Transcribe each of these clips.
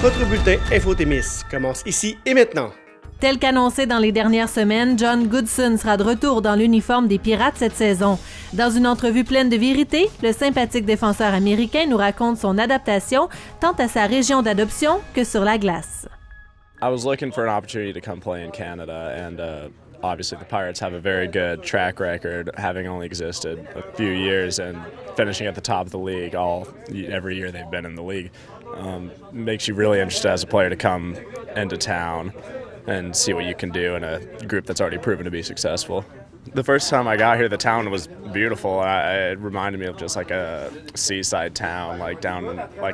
Votre bulletin Info-Témis commence ici et maintenant. Tel qu'annoncé dans les dernières semaines, John Goodson sera de retour dans l'uniforme des Pirates cette saison. Dans une entrevue pleine de vérité, le sympathique défenseur américain nous raconte son adaptation tant à sa région d'adoption que sur la glace. I was looking for an opportunity to come play in Canada, and obviously the Pirates have a very good track record, having only existed a few years and finishing at the top of the league every year they've been in the league. Makes you really interested as a player to come into town and see what you can do in a group that's already proven to be successful. The first time I got here, the town was beautiful. It reminded me of just like a seaside town, like down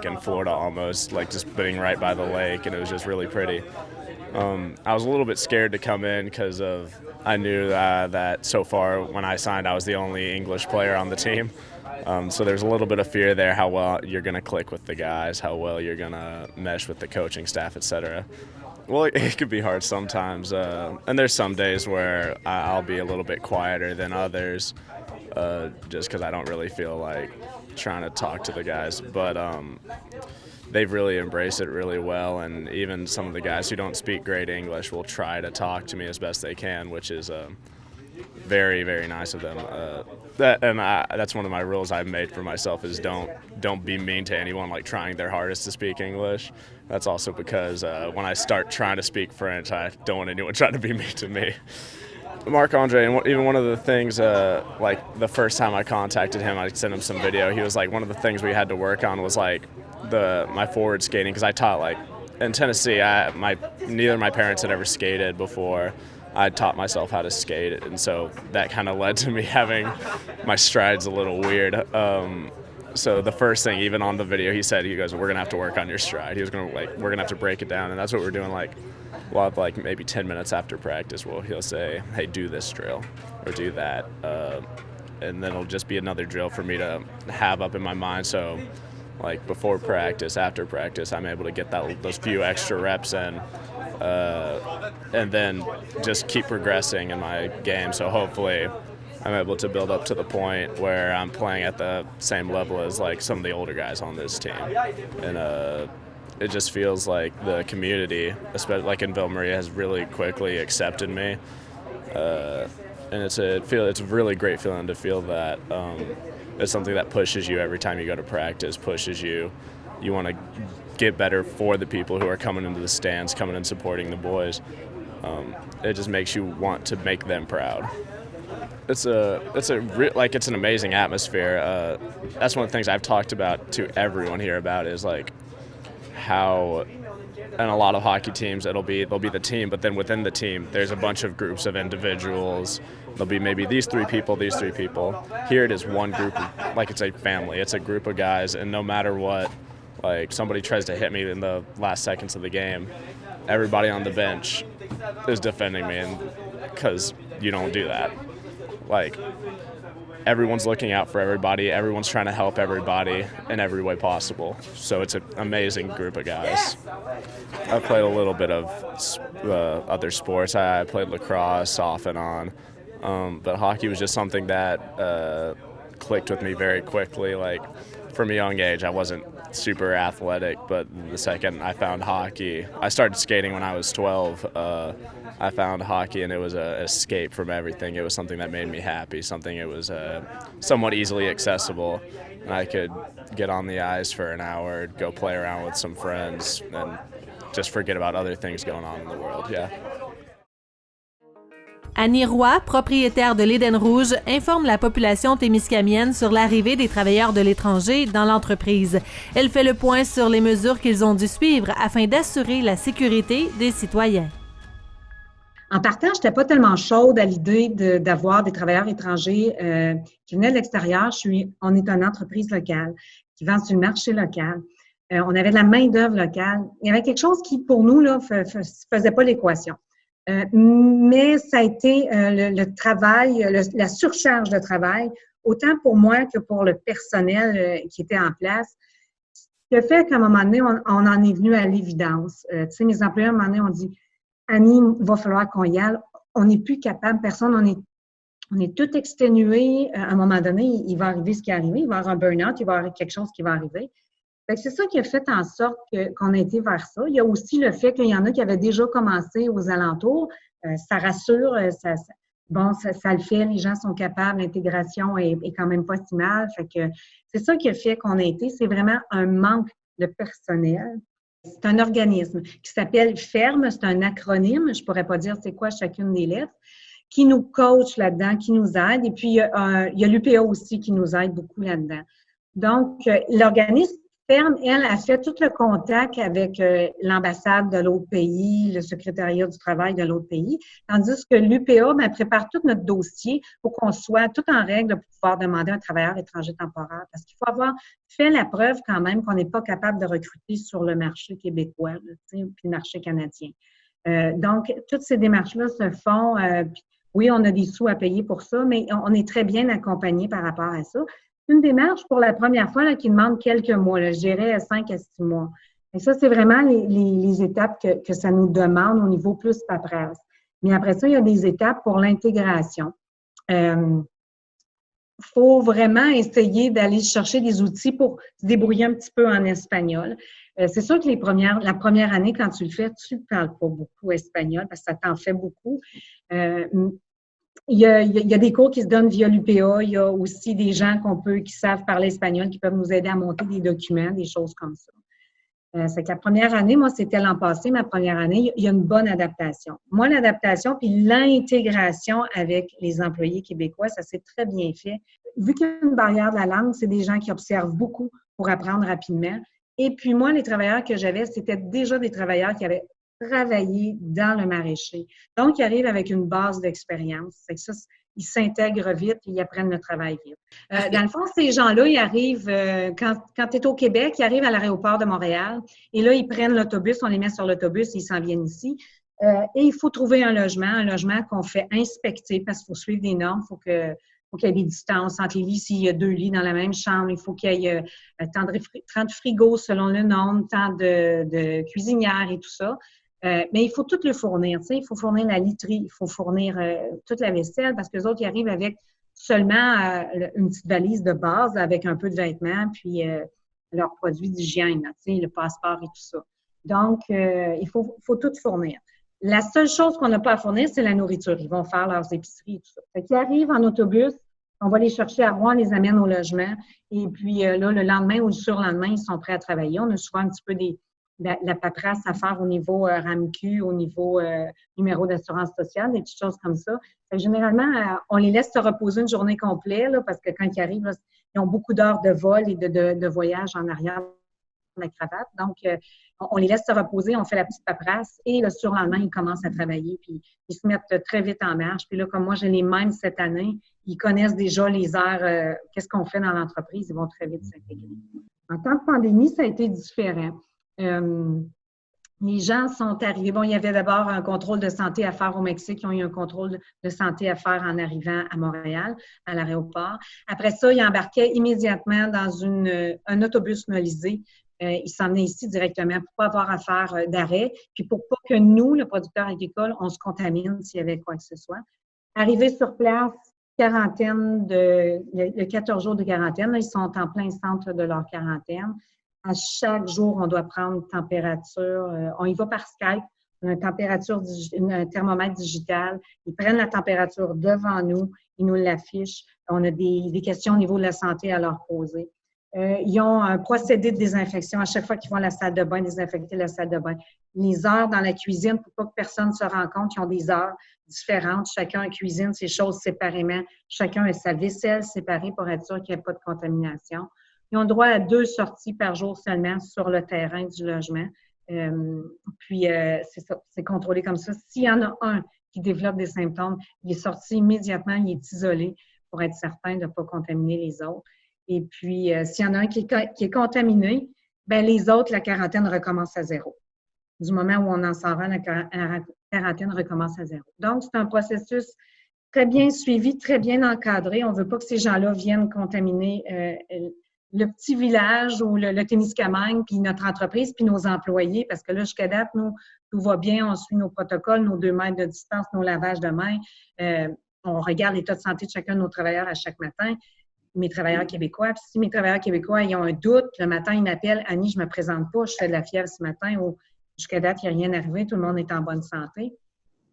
in Florida almost, like just being right by the lake, and it was just really pretty. I was a little bit scared to come in because I knew that so far when I signed, I was the only English player on the team. So there's a little bit of fear there, how well you're going to click with the guys, how well you're going to mesh with the coaching staff, etc. Well, it could be hard sometimes, and there's some days where I'll be a little bit quieter than others, just because I don't really feel like trying to talk to the guys. But they've really embraced it really well, and even some of the guys who don't speak great English will try to talk to me as best they can, which is very, very nice of them. That's one of my rules I've made for myself is don't be mean to anyone like trying their hardest to speak English. That's also because when I start trying to speak French, I don't want anyone trying to be mean to me. Marc-Andre, and even one of the things, like the first time I contacted him, I sent him some video. He was like, one of the things we had to work on was like my forward skating, because I taught like in Tennessee. Neither of my parents had ever skated before. I taught myself how to skate, and so that kind of led to me having my strides a little weird. So the first thing, even on the video, he goes, we're gonna have to work on your stride. He was gonna we're gonna have to break it down, and that's what we're doing. We'll have maybe 10 minutes after practice, he'll say, hey, do this drill or do that, and then it'll just be another drill for me to have up in my mind. So like before practice, after practice, I'm able to get those few extra reps in, and then just keep progressing in my game. So hopefully I'm able to build up to the point where I'm playing at the same level as like some of the older guys on this team. And it just feels like the community, especially like in Ville Marie, has really quickly accepted me. And it's a really great feeling to feel that. It's something that pushes you every time you go to practice, pushes you. You want to get better for the people who are coming into the stands, coming and supporting the boys. It just makes you want to make them proud. It's an amazing atmosphere. That's one of the things I've talked about to everyone here about is like how in a lot of hockey teams they'll be the team, but then within the team there's a bunch of groups of individuals. There'll be maybe these three people. Here it is one group, like it's a family. It's a group of guys, and no matter what, like somebody tries to hit me in the last seconds of the game, everybody on the bench is defending me, and because you don't do that. Like everyone's looking out for everybody. Everyone's trying to help everybody in every way possible. So it's an amazing group of guys. I've played a little bit of other sports. I played lacrosse off and on. But hockey was just something that clicked with me very quickly. Like from a young age, I wasn't super athletic, but the second I found hockey, I started skating when I was 12. I found hockey, and it was an escape from everything. It was something that made me happy, it was somewhat easily accessible. And I could get on the ice for an hour, go play around with some friends, and just forget about other things going on in the world, yeah. Annie Roy, propriétaire de l'Éden Rouge, informe la population témiscamienne sur l'arrivée des travailleurs de l'étranger dans l'entreprise. Elle fait le point sur les mesures qu'ils ont dû suivre afin d'assurer la sécurité des citoyens. En partant, je n'étais pas tellement chaude à l'idée d'avoir des travailleurs étrangers qui venaient de l'extérieur. On est une entreprise locale qui vend sur le marché local. On avait de la main-d'œuvre locale. Il y avait quelque chose qui, pour nous, là, faisait pas l'équation. Mais ça a été le travail, la surcharge de travail, autant pour moi que pour le personnel qui était en place. Ce qui a fait qu'à un moment donné, on en est venu à l'évidence. Tu sais, mes employés, à un moment donné, ont dit « Annie, il va falloir qu'on y aille. On n'est plus capable, personne, on est tout exténué. À un moment donné, il va arriver ce qui est arrivé. Il va y avoir un burn-out, il va y avoir quelque chose qui va arriver. Fait que c'est ça qui a fait en sorte qu'on a été vers ça. Il y a aussi le fait qu'il y en a qui avaient déjà commencé aux alentours. Ça rassure, ça le fait, les gens sont capables, l'intégration est quand même pas si mal. Fait que c'est ça qui a fait qu'on a été. C'est vraiment un manque de personnel. C'est un organisme qui s'appelle FERME, c'est un acronyme, je pourrais pas dire c'est quoi chacune des lettres, qui nous coach là-dedans, qui nous aide. Et puis, il y a l'UPA aussi qui nous aide beaucoup là-dedans. Donc, l'organisme FERME, elle, a fait tout le contact avec l'ambassade de l'autre pays, le secrétariat du travail de l'autre pays, tandis que l'UPA prépare tout notre dossier pour qu'on soit tout en règle pour pouvoir demander un travailleur étranger temporaire. Parce qu'il faut avoir fait la preuve quand même qu'on n'est pas capable de recruter sur le marché québécois, puis le marché canadien. Donc, toutes ces démarches-là se font. Oui, on a des sous à payer pour ça, mais on est très bien accompagné par rapport à ça. C'est une démarche pour la première fois là, qui demande quelques mois, là, je dirais 5 à 6 mois. Et ça, c'est vraiment les étapes que ça nous demande au niveau plus paperasse. Mais après ça, il y a des étapes pour l'intégration. Faut vraiment essayer d'aller chercher des outils pour se débrouiller un petit peu en espagnol. C'est sûr que la première année, quand tu le fais, tu ne parles pas beaucoup espagnol parce que ça t'en fait beaucoup. Il y a des cours qui se donnent via l'UPA. Il y a aussi des gens qui savent parler espagnol, qui peuvent nous aider à monter des documents, des choses comme ça. C'est que la première année, moi, c'était l'an passé, ma première année, il y a une bonne adaptation. Moi, l'adaptation puis l'intégration avec les employés québécois, ça s'est très bien fait. Vu qu'il y a une barrière de la langue, c'est des gens qui observent beaucoup pour apprendre rapidement. Et puis moi, les travailleurs que j'avais, c'était déjà des travailleurs qui avaient travailler dans le maraîcher. Donc, ils arrivent avec une base d'expérience. C'est que ça, ils s'intègrent vite et ils apprennent le travail vite. Dans le fond, ces gens-là, ils arrivent, quand tu es au Québec, ils arrivent à l'aéroport de Montréal et là, ils prennent l'autobus, on les met sur l'autobus et ils s'en viennent ici. Et il faut trouver un logement qu'on fait inspecter parce qu'il faut suivre des normes, faut qu'il y ait des distances entre les lits. S'il y a 2 lits dans la même chambre, il faut qu'il y ait tant de frigos selon le nombre, tant de cuisinières et tout ça. Mais il faut tout le fournir, tu sais, il faut fournir la literie, il faut fournir toute la vaisselle parce que les autres, ils arrivent avec seulement une petite valise de base avec un peu de vêtements puis leurs produits d'hygiène, tu sais, le passeport et tout ça. Donc, il faut tout fournir. La seule chose qu'on n'a pas à fournir, c'est la nourriture. Ils vont faire leurs épiceries et tout ça. Fait qu'ils arrivent en autobus, on va les chercher à Rouen, on les amène au logement et puis là, le lendemain ou le surlendemain, ils sont prêts à travailler. On a souvent un petit peu la paperasse à faire au niveau RAMQ, au niveau numéro d'assurance sociale, des petites choses comme ça. Fait que généralement, on les laisse se reposer une journée complète là, parce que quand ils arrivent, là, ils ont beaucoup d'heures de vol et de voyage en arrière de la cravate. Donc, on les laisse se reposer, on fait la petite paperasse et le surlendemain, ils commencent à travailler puis ils se mettent très vite en marche. Puis là, comme moi, j'ai les mêmes cette année, ils connaissent déjà les heures, qu'est-ce qu'on fait dans l'entreprise, ils vont très vite s'intégrer. En temps de pandémie, ça a été différent. Les gens sont arrivés. Bon, il y avait d'abord un contrôle de santé à faire au Mexique. Ils ont eu un contrôle de santé à faire en arrivant à Montréal, à l'aéroport. Après ça, ils embarquaient immédiatement dans un autobus nolisé. Ils s'en venaient ici directement pour pas avoir à faire d'arrêt, puis pour pas que nous, le producteur agricole, on se contamine s'il y avait quoi que ce soit. Arrivés sur place, il y a 14 jours de quarantaine. Là, ils sont en plein centre de leur quarantaine. À chaque jour, on doit prendre une température. On y va par Skype. On a un thermomètre digital. Ils prennent la température devant nous. Ils nous l'affichent. On a des questions au niveau de la santé à leur poser. Ils ont un procédé de désinfection. À chaque fois qu'ils vont à la salle de bain, désinfecter la salle de bain. Les heures dans la cuisine, pour pas que personne se rende compte qu'ils ont des heures différentes. Chacun cuisine ses choses séparément. Chacun a sa vaisselle séparée pour être sûr qu'il n'y ait pas de contamination. Ils ont droit à 2 sorties par jour seulement sur le terrain du logement. C'est ça, c'est contrôlé comme ça. S'il y en a un qui développe des symptômes, il est sorti immédiatement, il est isolé pour être certain de ne pas contaminer les autres. Et puis, s'il y en a un qui est contaminé, bien, les autres, la quarantaine recommence à 0. Du moment où on en sort un, la quarantaine recommence à 0. Donc, c'est un processus très bien suivi, très bien encadré. On ne veut pas que ces gens-là viennent contaminer le petit village ou le Témiscamingue, puis notre entreprise, puis nos employés, parce que là, jusqu'à date, nous, tout va bien, on suit nos protocoles, nos 2 mètres de distance, nos lavages de mains, on regarde l'état de santé de chacun de nos travailleurs à chaque matin. mes travailleurs québécois. Puis si mes travailleurs québécois ils ont un doute, le matin, ils m'appellent, Annie, je me présente pas, je fais de la fièvre ce matin, ou jusqu'à date, il n'y a rien arrivé, tout le monde est en bonne santé.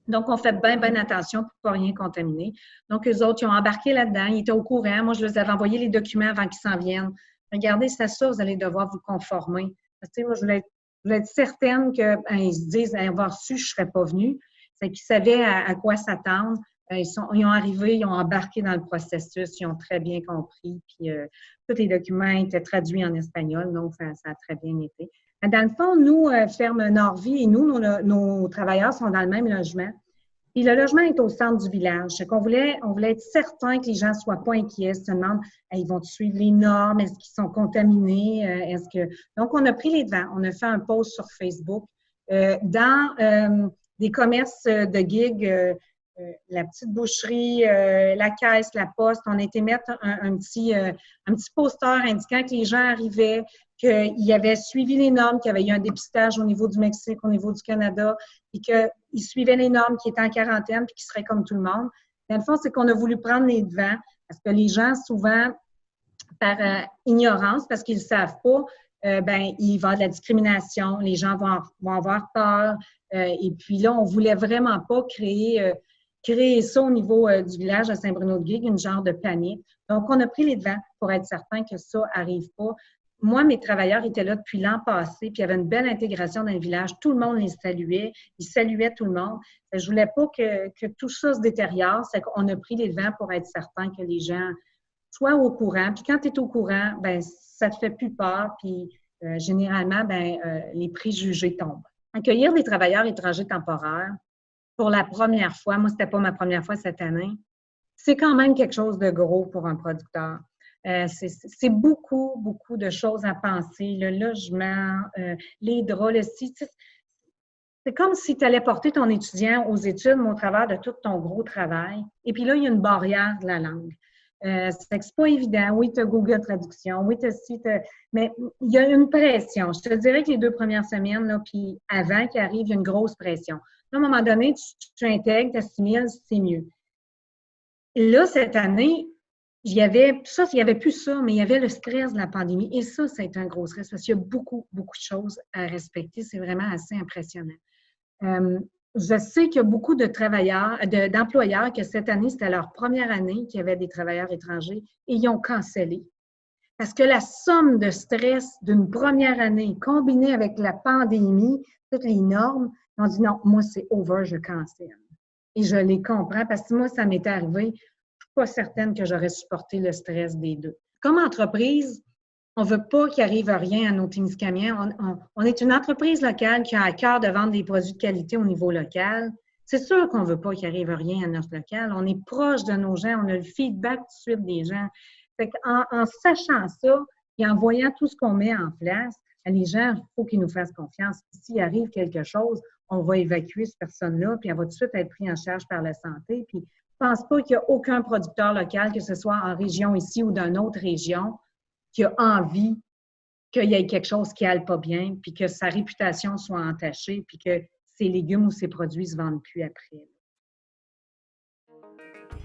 Donc, on fait bien attention pour ne pas rien contaminer. Donc, eux autres, ils ont embarqué là-dedans, ils étaient au courant. Moi, je leur avais envoyé les documents avant qu'ils s'en viennent. Regardez, c'est ça, vous allez devoir vous conformer. Parce que, moi, je voulais être certaine qu'ils se disent, avoir su, je ne serais pas venue. C'est qu'ils savaient à quoi s'attendre. Ils ont arrivé, ils ont embarqué dans le processus, ils ont très bien compris. Puis, tous les documents étaient traduits en espagnol, donc ça a très bien été. Dans le fond, nous, Ferme Nord-Vie et nous, nos travailleurs sont dans le même logement. Puis le logement est au centre du village. C'est qu'on voulait être certain que les gens ne soient pas inquiets, se demandent, ils vont suivre les normes, est-ce qu'ils sont contaminés, Donc, on a pris les devants, on a fait un post sur Facebook. Dans des commerces de gigs, la petite boucherie, la caisse, la poste, on a été mettre un petit poster indiquant que les gens arrivaient, qu'ils avaient suivi les normes, qu'il y avait eu un dépistage au niveau du Mexique, au niveau du Canada, et qu'ils suivaient les normes, qu'ils étaient en quarantaine, puis qu'ils seraient comme tout le monde. Dans le fond, c'est qu'on a voulu prendre les devants, parce que les gens, souvent, par ignorance, parce qu'ils ne savent pas, il va y avoir de la discrimination, les gens vont avoir peur, et puis là, on ne voulait vraiment pas créer ça au niveau du village de Saint-Bruno-de-Guigue, une genre de panique. Donc, on a pris les devants pour être certain que ça n'arrive pas. Moi, mes travailleurs étaient là depuis l'an passé, puis il y avait une belle intégration dans le village. Tout le monde les saluait. Ils saluaient tout le monde. Je voulais pas que tout ça se détériore. C'est qu'on a pris les devants pour être certain que les gens soient au courant. Puis quand tu es au courant, ça te fait plus peur. Puis généralement, les préjugés tombent. Accueillir des travailleurs étrangers temporaires, pour la première fois, moi, c'était pas ma première fois cette année, c'est quand même quelque chose de gros pour un producteur. C'est beaucoup de choses à penser. Le logement, les draps, le site. C'est comme si tu allais porter ton étudiant aux études, mais au travers de tout ton gros travail. Et puis là, il y a une barrière de la langue. C'est pas évident. Oui, tu as Google Traduction. Oui, tu as site. Mais il y a une pression. Je te dirais que les 2 premières semaines, là, puis avant qu'il arrive, il y a une grosse pression. Là, à un moment donné, tu intègres, tu assimiles, c'est mieux. Là, cette année, il y avait plus ça, mais il y avait le stress de la pandémie. Et ça a été un gros stress parce qu'il y a beaucoup de choses à respecter. C'est vraiment assez impressionnant. Je sais qu'il y a beaucoup de d'employeurs que cette année, c'était leur première année qu'il y avait des travailleurs étrangers et ils ont cancellé. Parce que la somme de stress d'une première année combinée avec la pandémie, toutes les normes, ils ont dit non, moi, c'est over, je cancelle. Et je les comprends parce que moi, ça m'est arrivé. Je ne suis pas certaine que j'aurais supporté le stress des deux. Comme entreprise, on ne veut pas qu'il arrive rien à nos Témiscamingiens. On est une entreprise locale qui a à cœur de vendre des produits de qualité au niveau local. C'est sûr qu'on ne veut pas qu'il arrive rien à notre local. On est proche de nos gens, on a le feedback tout de suite des gens. Fait en sachant ça et en voyant tout ce qu'on met en place, les gens, il faut qu'ils nous fassent confiance. S'il arrive quelque chose, on va évacuer cette personne-là, puis elle va tout de suite être prise en charge par la santé. Puis, je ne pense pas qu'il y a aucun producteur local, que ce soit en région ici ou dans une autre région, qui a envie qu'il y ait quelque chose qui n'aille pas bien, puis que sa réputation soit entachée, puis que ses légumes ou ses produits ne se vendent plus après.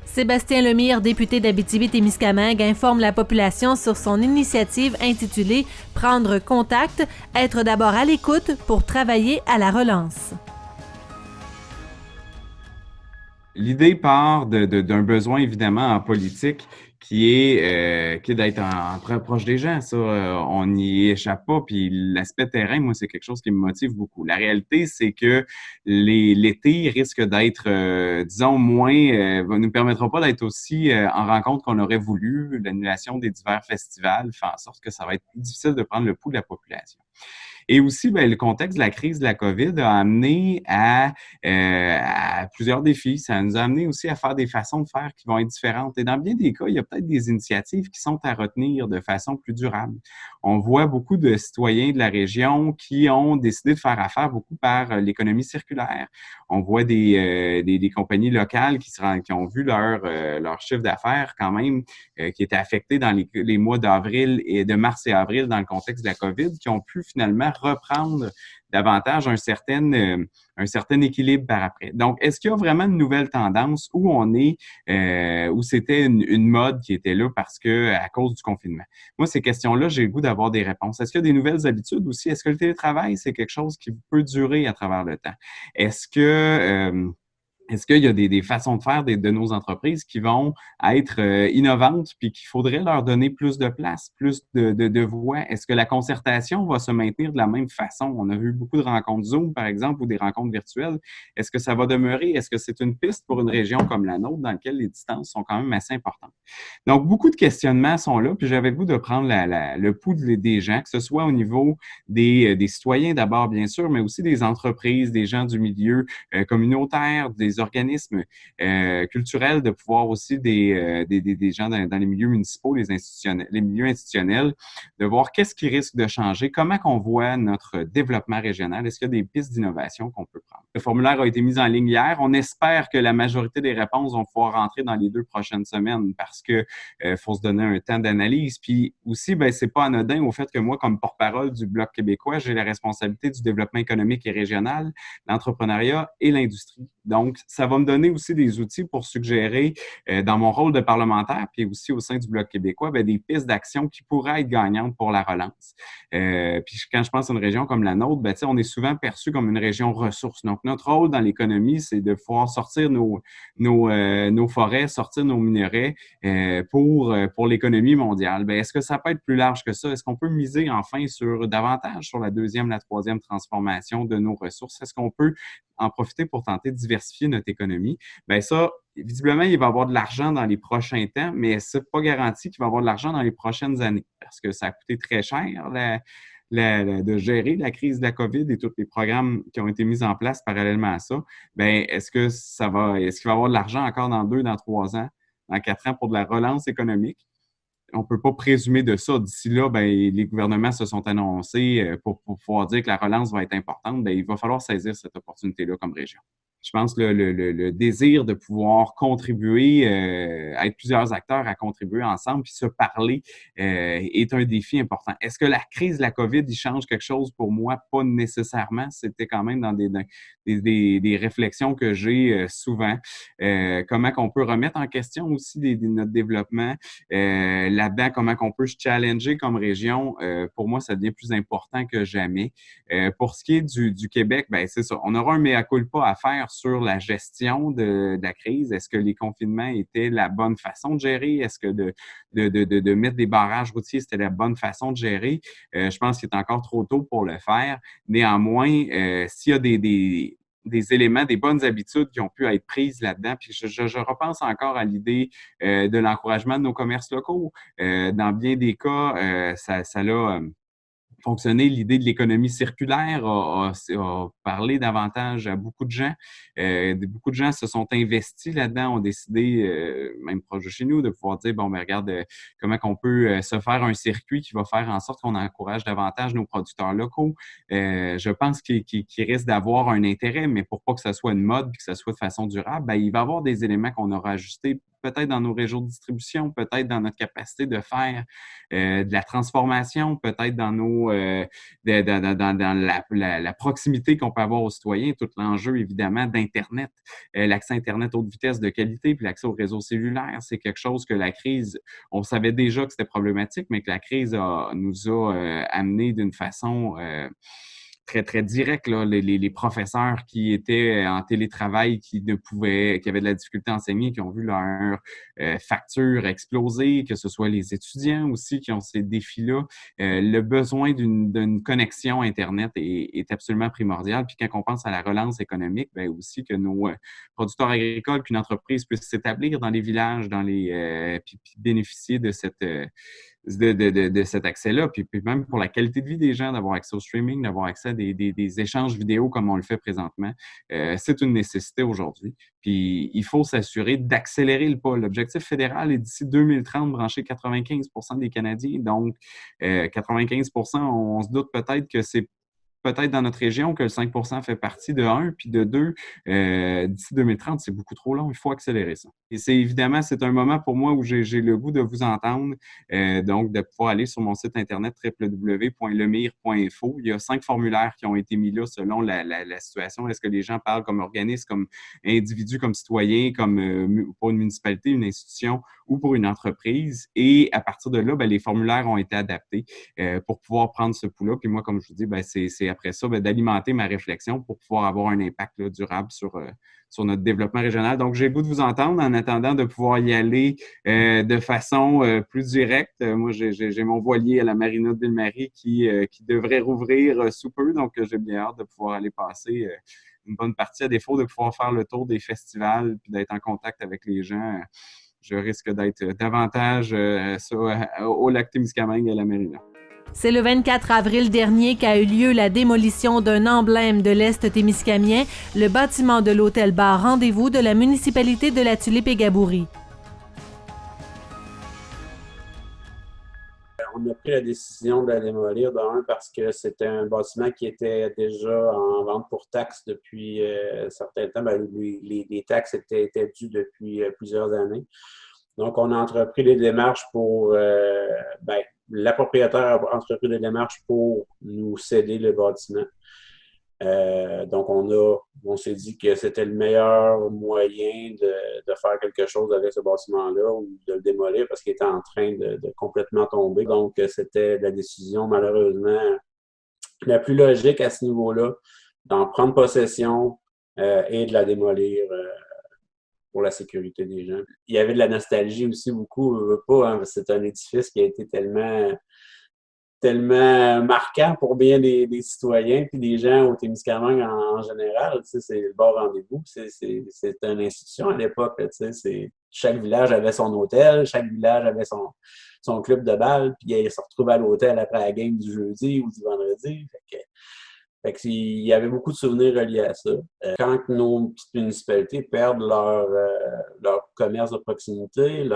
Sébastien Lemire, député d'Abitibi-Témiscamingue, informe la population sur son initiative intitulée « Prendre contact, être d'abord à l'écoute pour travailler à la relance ». L'idée part d'un besoin, évidemment, en politique qui est d'être proche des gens. Ça, on n'y échappe pas. Puis l'aspect terrain, moi, c'est quelque chose qui me motive beaucoup. La réalité, c'est que l'été risque d'être, disons, moins, ne nous permettra pas d'être aussi en rencontre qu'on aurait voulu. L'annulation des divers festivals fait en sorte que ça va être plus difficile de prendre le pouls de la population. Et aussi, le contexte de la crise de la COVID a amené à plusieurs défis. Ça nous a amené aussi à faire des façons de faire qui vont être différentes. Et dans bien des cas, il y a peut-être des initiatives qui sont à retenir de façon plus durable. On voit beaucoup de citoyens de la région qui ont décidé de faire affaire beaucoup par l'économie circulaire. On voit des compagnies locales qui ont vu leur chiffre d'affaires quand même qui était affecté dans les mois d'avril et de mars et avril dans le contexte de la COVID, qui ont pu finalement reprendre davantage un certain équilibre par après. Donc, est-ce qu'il y a vraiment une nouvelle tendance où où c'était une mode qui était là parce que à cause du confinement? Moi, ces questions-là, j'ai le goût d'avoir des réponses. Est-ce qu'il y a des nouvelles habitudes aussi? Est-ce que le télétravail, c'est quelque chose qui peut durer à travers le temps? Est-ce qu'il y a des façons de faire de nos entreprises qui vont être innovantes puis qu'il faudrait leur donner plus de place, plus de voix? Est-ce que la concertation va se maintenir de la même façon? On a vu beaucoup de rencontres Zoom, par exemple, ou des rencontres virtuelles. Est-ce que ça va demeurer? Est-ce que c'est une piste pour une région comme la nôtre dans laquelle les distances sont quand même assez importantes? Donc, beaucoup de questionnements sont là, puis j'avais le goût de prendre le pouls des gens, que ce soit au niveau des citoyens d'abord, bien sûr, mais aussi des entreprises, des gens du milieu communautaire, des organismes culturels, de pouvoir aussi des gens dans les milieux municipaux, les milieux institutionnels, de voir qu'est-ce qui risque de changer, comment qu'on voit notre développement régional, est-ce qu'il y a des pistes d'innovation qu'on peut prendre. Le formulaire a été mis en ligne hier. On espère que la majorité des réponses vont pouvoir rentrer dans les 2 prochaines semaines parce que faut se donner un temps d'analyse. Puis aussi, ben c'est pas anodin au fait que moi, comme porte-parole du Bloc québécois, j'ai la responsabilité du développement économique et régional, l'entrepreneuriat et l'industrie. Donc, ça va me donner aussi des outils pour suggérer, dans mon rôle de parlementaire, puis aussi au sein du Bloc québécois, ben, des pistes d'action qui pourraient être gagnantes pour la relance. Puis quand je pense à une région comme la nôtre, ben, on est souvent perçu comme une région ressource. Donc, notre rôle dans l'économie, c'est de pouvoir sortir nos forêts, sortir nos minerais pour l'économie mondiale. Ben, est-ce que ça peut être plus large que ça? Est-ce qu'on peut miser enfin davantage sur la deuxième, la troisième transformation de nos ressources? Est-ce qu'on peut en profiter pour tenter de diversifier notre économie? Ben ça, visiblement, il va y avoir de l'argent dans les prochains temps, mais c'est pas garanti qu'il va y avoir de l'argent dans les prochaines années parce que ça a coûté très cher de gérer la crise de la COVID et tous les programmes qui ont été mis en place parallèlement à ça. Ben est-ce qu'il va y avoir de l'argent encore dans 2, dans 3 ans, dans 4 ans pour de la relance économique? On ne peut pas présumer de ça. D'ici là, ben, les gouvernements se sont annoncés pour pouvoir dire que la relance va être importante. Ben, il va falloir saisir cette opportunité-là comme région. Je pense que le désir de pouvoir contribuer, être plusieurs acteurs à contribuer ensemble puis se parler est un défi important. Est-ce que la crise de la COVID y change quelque chose pour moi? Pas nécessairement. C'était quand même dans des réflexions que j'ai souvent. Comment qu'on peut remettre en question aussi notre développement là-dedans, comment qu'on peut se challenger comme région. Pour moi, ça devient plus important que jamais. Pour ce qui est du Québec, ben c'est ça. On aura un mea culpa à faire sur la gestion de la crise. Est-ce que les confinements étaient la bonne façon de gérer? Est-ce que de mettre des barrages routiers, c'était la bonne façon de gérer? Je pense qu'il est encore trop tôt pour le faire. Néanmoins, s'il y a des éléments, des bonnes habitudes qui ont pu être prises là-dedans. Puis je repense encore à l'idée de l'encouragement de nos commerces locaux. Dans bien des cas, ça l'a fonctionné. L'idée de l'économie circulaire a parlé davantage à beaucoup de gens. Beaucoup de gens se sont investis là-dedans, ont décidé, même proche de chez nous, de pouvoir dire, bon, mais regarde, comment qu'on peut se faire un circuit qui va faire en sorte qu'on encourage davantage nos producteurs locaux. Je pense qu'il risque d'avoir un intérêt, mais pour pas que ça soit une mode et que ça soit de façon durable, ben, il va y avoir des éléments qu'on aura ajustés peut-être dans nos réseaux de distribution, peut-être dans notre capacité de faire de la transformation, peut-être dans dans la proximité qu'on peut avoir aux citoyens, tout l'enjeu évidemment d'Internet, l'accès à Internet haute vitesse de qualité, puis l'accès au réseau cellulaire, c'est quelque chose que la crise, on savait déjà que c'était problématique, mais que la crise nous a amené d'une façon très, très direct, là, les professeurs qui étaient en télétravail, qui avaient de la difficulté à enseigner, qui ont vu leur facture exploser, que ce soit les étudiants aussi qui ont ces défis-là. Le besoin d'une connexion Internet est absolument primordial. Puis quand on pense à la relance économique, bien aussi que nos producteurs agricoles, qu'une entreprise puisse s'établir dans les villages, puis bénéficier de cet accès-là, puis même pour la qualité de vie des gens, d'avoir accès au streaming, d'avoir accès à des échanges vidéo comme on le fait présentement, c'est une nécessité aujourd'hui. Puis il faut s'assurer d'accélérer le pas. L'objectif fédéral est d'ici 2030 brancher 95% des Canadiens. Donc, 95%, on se doute peut-être que c'est peut-être dans notre région que le 5 fait partie de un, puis de deux, d'ici 2030, c'est beaucoup trop long. Il faut accélérer ça. Et c'est un moment pour moi où j'ai le goût de vous entendre, donc de pouvoir aller sur mon site internet www.lemire.info. Il y a 5 formulaires qui ont été mis là selon la situation. Est-ce que les gens parlent comme organisme, comme individu, comme citoyen, comme pour une municipalité, une institution ou pour une entreprise? Et à partir de là, les formulaires ont été adaptés pour pouvoir prendre ce pouls-là. Puis moi, comme je vous dis, c'est après ça d'alimenter ma réflexion pour pouvoir avoir un impact là, durable sur notre développement régional. Donc, j'ai le goût de vous entendre en attendant de pouvoir y aller de façon plus directe. Moi, j'ai mon voilier à la marina de Ville-Marie qui devrait rouvrir sous peu. Donc, j'ai bien hâte de pouvoir aller passer une bonne partie, à défaut de pouvoir faire le tour des festivals puis d'être en contact avec les gens. Je risque d'être davantage au lac Témiscamingue et à la marina. C'est le 24 avril dernier qu'a eu lieu la démolition d'un emblème de l'Est témiscamien, le bâtiment de l'hôtel-bar Rendez-vous de la municipalité de la Tulipe-et-Gaboury. On a pris la décision de la démolir, parce que c'était un bâtiment qui était déjà en vente pour taxes depuis un certain temps. Les taxes étaient dues depuis plusieurs années. Donc, on a entrepris les démarches pour... la propriétaire a entrepris des démarches pour nous céder le bâtiment. Donc, on s'est dit que c'était le meilleur moyen de faire quelque chose avec ce bâtiment-là ou de le démolir parce qu'il était en train de complètement tomber. Donc, c'était la décision, malheureusement, la plus logique à ce niveau-là, d'en prendre possession et de la démolir pour la sécurité des gens. Il y avait de la nostalgie aussi beaucoup, c'est un édifice qui a été tellement marquant pour bien des citoyens puis des gens au Témiscamingue en général. Tu sais, c'est le bar Rendez-vous. C'est une institution à l'époque. Tu sais, chaque village avait son hôtel, chaque village avait son club de balle, puis il se retrouvait à l'hôtel après la game du jeudi ou du vendredi. Fait que il y avait beaucoup de souvenirs reliés à ça. Quand nos petites municipalités perdent leur commerce de proximité,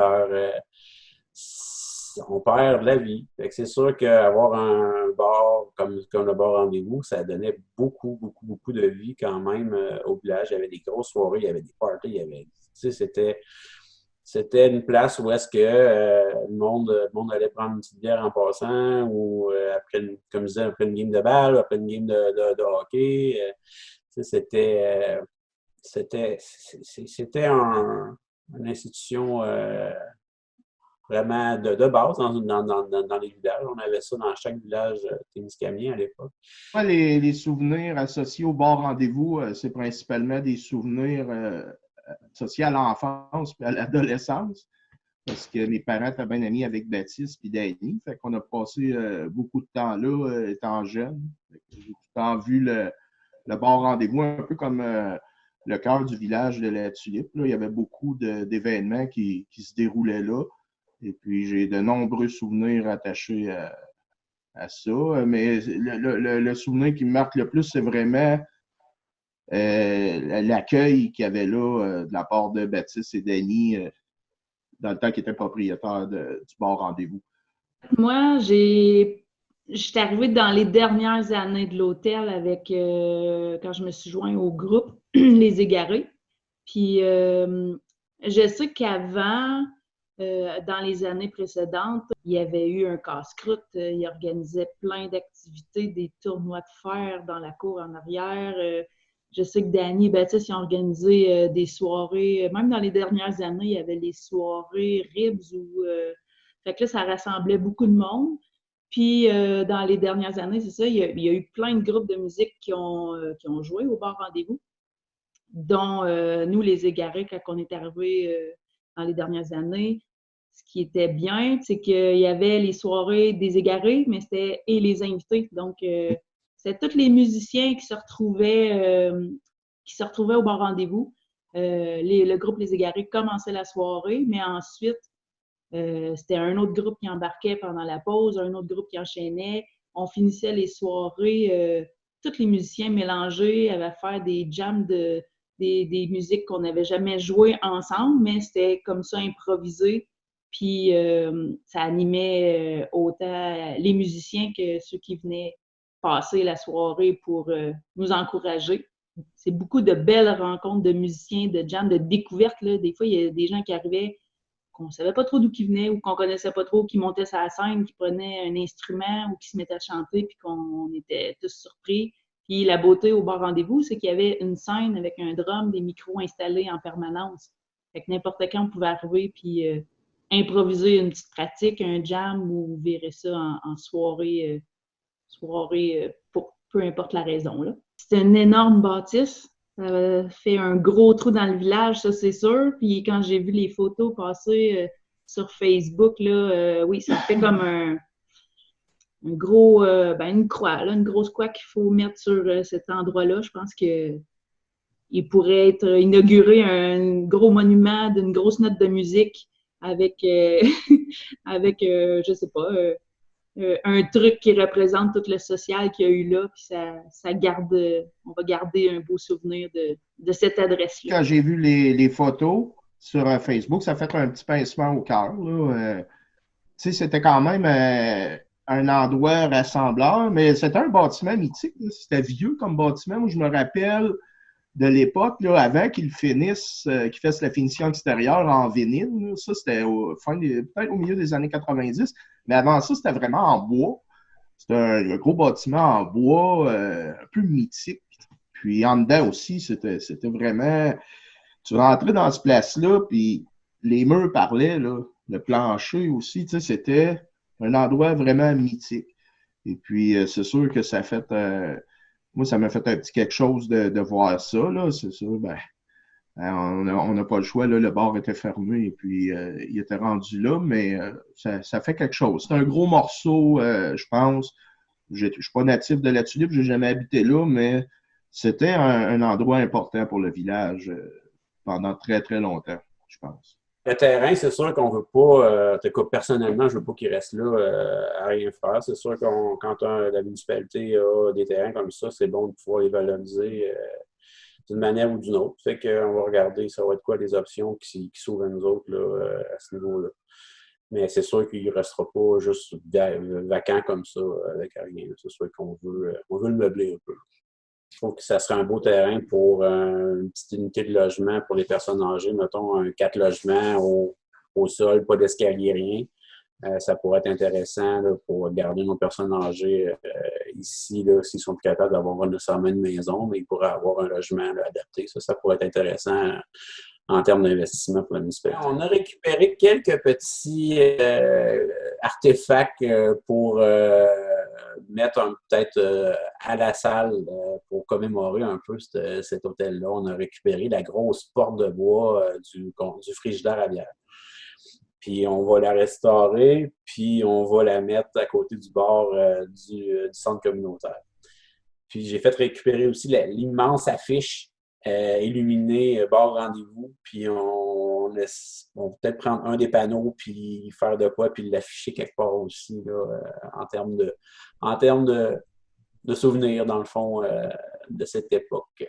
on perd de la vie. Fait que c'est sûr qu'avoir un bar comme le bar Rendez-vous, ça donnait beaucoup, beaucoup, beaucoup de vie quand même au village. Il y avait des grosses soirées, il y avait des parties, c'était une place où est-ce que le monde allait prendre une petite bière en passant ou comme je disais, après une game de balle, après une game de hockey. C'était une institution vraiment de base dans les villages. On avait ça dans chaque village témiscamien à l'époque. Les souvenirs associés au bar Rendez-vous, c'est principalement des souvenirs associés à l'enfance et à l'adolescence, parce que mes parents étaient bien amis avec Baptiste et Danny. Fait qu'on a passé beaucoup de temps là, étant jeune. J'ai tout le temps vu le bar Rendez-vous un peu comme le cœur du village de la Tulipe. Là. Il y avait beaucoup d'événements qui se déroulaient là. Et puis, j'ai de nombreux souvenirs attachés à ça. Mais le souvenir qui me marque le plus, c'est vraiment l'accueil qu'il y avait là de la part de Baptiste et Danny dans le temps qu'ils étaient propriétaires du bar Rendez-vous. Moi, j'étais arrivée dans les dernières années de l'hôtel avec quand je me suis joint au groupe Les Égarés. Puis, je sais qu'avant, dans les années précédentes, il y avait eu un casse-croûte. Il organisait plein d'activités, des tournois de fer dans la cour en arrière. Je sais que Danny et Baptiste ont organisé des soirées. Même dans les dernières années, il y avait les soirées Ribs où fait que là, ça rassemblait beaucoup de monde. Puis dans les dernières années, c'est ça, il y a eu plein de groupes de musique qui ont joué au bar Rendez-vous, dont nous, les Égarés, quand on est arrivés dans les dernières années. Ce qui était bien, c'est qu'il y avait les soirées des Égarés, mais c'était et les invités. Donc, c'était tous les musiciens qui se retrouvaient au bar Rendez-vous. Le groupe Les Égarés commençait la soirée, mais ensuite, c'était un autre groupe qui embarquait pendant la pause, un autre groupe qui enchaînait. On finissait les soirées, tous les musiciens mélangés avaient faire des jams des musiques qu'on n'avait jamais jouées ensemble, mais c'était comme ça improvisé. Puis ça animait autant les musiciens que ceux qui venaient passer la soirée pour nous encourager. C'est beaucoup de belles rencontres de musiciens, de jam, de découvertes. Là. Des fois, il y a des gens qui arrivaient qu'on ne savait pas trop d'où ils venaient ou qu'on ne connaissait pas trop, qui montaient sur la scène, qui prenaient un instrument ou qui se mettaient à chanter, puis qu'on était tous surpris. Puis la beauté au bar rendez-vous, c'est qu'il y avait une scène avec un drum, des micros installés en permanence. Fait que n'importe quand, on pouvait arriver puis improviser une petite pratique, un jam ou virer ça en soirée, pour peu importe la raison. Là. C'était une énorme bâtisse. Ça fait un gros trou dans le village, ça c'est sûr. Puis quand j'ai vu les photos passer sur Facebook, là, oui, ça fait comme un gros, une croix, là, une grosse croix qu'il faut mettre sur cet endroit-là. Je pense qu'il pourrait être inauguré un gros monument d'une grosse note de musique avec, je sais pas, un truc qui représente tout le social qu'il y a eu là, puis ça garde, on va garder un beau souvenir de cette adresse-là. Quand j'ai vu les photos sur Facebook, ça fait un petit pincement au cœur. Tu sais, c'était quand même un endroit rassembleur, mais c'était un bâtiment mythique. Là. C'était vieux comme bâtiment. Moi, je me rappelle de l'époque, là, avant qu'ils finissent, qu'ils fassent la finition extérieure en vinyle. Là. Ça, c'était peut-être au milieu des années 90. Mais avant ça, c'était vraiment en bois. C'était un gros bâtiment en bois, un peu mythique. Puis en dedans aussi, c'était vraiment... Tu rentrais dans ce place-là, puis les murs parlaient, là, le plancher aussi, tu sais, c'était un endroit vraiment mythique. Et puis, c'est sûr que ça fait... moi, ça m'a fait un petit quelque chose de voir ça, là. C'est sûr, on n'a pas le choix, là, le bar était fermé et puis il était rendu là, mais ça fait quelque chose. C'est un gros morceau, je pense. Je ne suis pas natif de la Tulipe, je n'ai jamais habité là, mais c'était un endroit important pour le village pendant très, très longtemps, je pense. Le terrain, c'est sûr qu'on ne veut pas, en tout cas personnellement, je ne veux pas qu'il reste là à rien faire. C'est sûr que quand la municipalité a des terrains comme ça, c'est bon de pouvoir les valoriser d'une manière ou d'une autre. Fait qu'on va regarder ça va être quoi les options qui s'ouvrent à nous autres là, à ce niveau-là. Mais c'est sûr qu'il ne restera pas juste vacant comme ça avec rien. C'est sûr qu'on veut le meubler un peu. Je trouve que ça serait un beau terrain pour une petite unité de logement pour les personnes âgées. Mettons un 4 logements au sol, pas d'escalier, rien. Ça pourrait être intéressant là, pour garder nos personnes âgées ici, là, s'ils sont plus capables d'avoir nécessairement une maison, mais ils pourraient avoir un logement là, adapté. Ça pourrait être intéressant en termes d'investissement pour la municipalité. On a récupéré quelques petits artefacts pour mettre peut-être à la salle pour commémorer un peu cet hôtel-là. On a récupéré la grosse porte de bois du frigidaire à bière. Puis on va la restaurer, puis on va la mettre à côté du bar du centre communautaire. Puis j'ai fait récupérer aussi l'immense affiche illuminée bar rendez-vous, puis on va peut-être prendre un des panneaux, puis faire de quoi, puis l'afficher quelque part aussi, là, en termes de souvenirs, dans le fond, de cette époque.